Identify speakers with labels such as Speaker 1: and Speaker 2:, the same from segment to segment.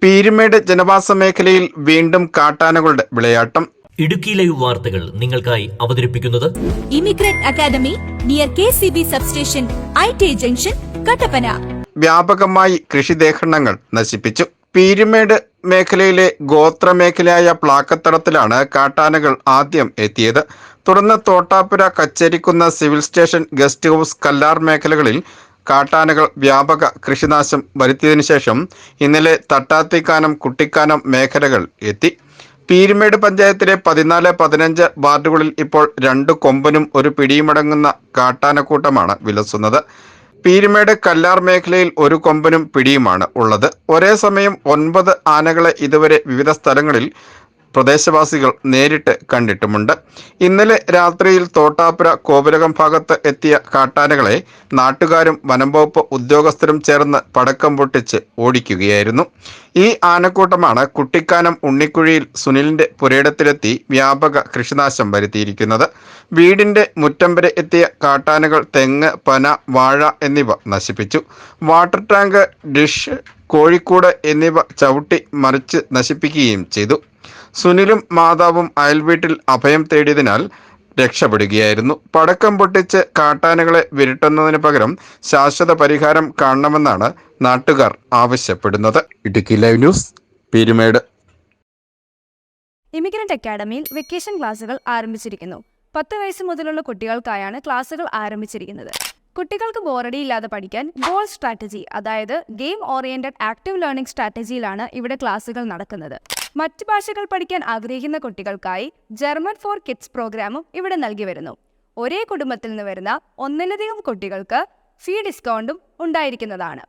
Speaker 1: പീരുമേട് ജനവാസ മേഖലയിൽ വീണ്ടും കാട്ടാനകളുടെ വിളയാട്ടം.
Speaker 2: ഇടുക്കി ലൈവ് വാർത്തകൾ നിങ്ങൾക്കായി അവതരിപ്പിക്കുന്നത്
Speaker 3: immigrant academy near KCB substation, IT junction, Kattappana.
Speaker 1: വ്യാപകമായി കൃഷിദേഹരണങ്ങൾ നശിപ്പിച്ചു. പീരുമേട് മേഖലയിലെ ഗോത്രമേഖലയായ പ്ലാക്കത്തടത്തിലാണ് കാട്ടാനകൾ ആദ്യം എത്തിയത്. തുടർന്ന് Thottapura, Kacherikunnu, civil station, guest house, Kallar മേഖലകളിൽ കാട്ടാനകൾ വ്യാപക കൃഷിനാശം വരുത്തിയതിനു ശേഷം ഇന്നലെ തട്ടാത്തിക്കാനം, കുട്ടിക്കാനം മേഖലകൾ എത്തി. പീരുമേട് പഞ്ചായത്തിലെ 14, 15 വാർഡുകളിൽ ഇപ്പോൾ 2 കൊമ്പനും 1 പിടിയുമടങ്ങുന്ന കാട്ടാനക്കൂട്ടമാണ് വിലസുന്നത്. പീരുമേട് കല്ലാർ മേഖലയിൽ 1 കൊമ്പനും പിടിയുമാണ് ഉള്ളത്. ഒരേ സമയം 9 ആനകളെ ഇതുവരെ വിവിധ സ്ഥലങ്ങളിൽ പ്രദേശവാസികൾ നേരിട്ട് കണ്ടിട്ടുമുണ്ട്. ഇന്നലെ രാത്രിയിൽ തോട്ടാപ്പുര, കോവിലകം ഭാഗത്ത് എത്തിയ കാട്ടാനകളെ നാട്ടുകാരും വനംവകുപ്പ് ഉദ്യോഗസ്ഥരും ചേർന്ന് പടക്കം പൊട്ടിച്ച് ഓടിക്കുകയായിരുന്നു. ഈ ആനക്കൂട്ടമാണ് കുട്ടിക്കാനം ഉണ്ണിക്കുഴിയിൽ സുനിലിന്റെ പുരയിടത്തിലെത്തി വ്യാപക കൃഷിനാശം വരുത്തിയിരിക്കുന്നത്. വീടിന്റെ മുറ്റം വരെ എത്തിയ കാട്ടാനകൾ തെങ്ങ്, പന, വാഴ എന്നിവ നശിപ്പിച്ചു. വാട്ടർ ടാങ്ക്, ഡിഷ്, കോഴിക്കൂട് എന്നിവ ചവിട്ടി മറിച്ച് നശിപ്പിക്കുകയും ചെയ്തു. സുനിലും മാതാവും അയൽവീട്ടിൽ അഭയം തേടിയതിനാൽ രക്ഷപ്പെടുകയായിരുന്നു. പടക്കം പൊട്ടിച്ച് കാട്ടാനകളെ വിരട്ടുന്നതിന് പകരം ശാശ്വത പരിഹാരം കാണണമെന്നാണ് നാട്ടുകാർ ആവശ്യപ്പെടുന്നത്. Idukki live news, Peerumedu.
Speaker 4: Immigrant അക്കാദമിയിൽ വെക്കേഷൻ ക്ലാസുകൾ ആരംഭിച്ചിരിക്കുന്നു. 10 വയസ്സ് മുതലുള്ള കുട്ടികൾക്കായാണ് ക്ലാസുകൾ ആരംഭിച്ചിരിക്കുന്നത്. കുട്ടികൾക്ക് ബോറടിയില്ലാതെ പഠിക്കാൻ ഗോൾ സ്ട്രാറ്റജി, അതായത് ഗെയിം ഓറിയന്റഡ് ആക്റ്റീവ് ലേണിംഗ് സ്ട്രാറ്റജിയിലാണ് ഇവിടെ ക്ലാസുകൾ നടക്കുന്നത്. മറ്റ് ഭാഷകൾ പഠിക്കാൻ ആഗ്രഹിക്കുന്ന കുട്ടികൾക്കായി ജർമ്മൻ ഫോർ കിഡ്സ് പ്രോഗ്രാമും ഇവിടെ നൽകി വരുന്നു. ഒരേ കുടുംബത്തിൽ നിന്ന് വരുന്ന 1-ലധികം കുട്ടികൾക്ക് ഫീ ഡിസ്കൗണ്ടും ഉണ്ടായിരിക്കുന്നതാണ്.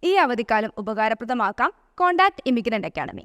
Speaker 4: ഈ അവധിക്കാലം ഉപകാരപ്രദമാക്കാം. Contact immigrant academy.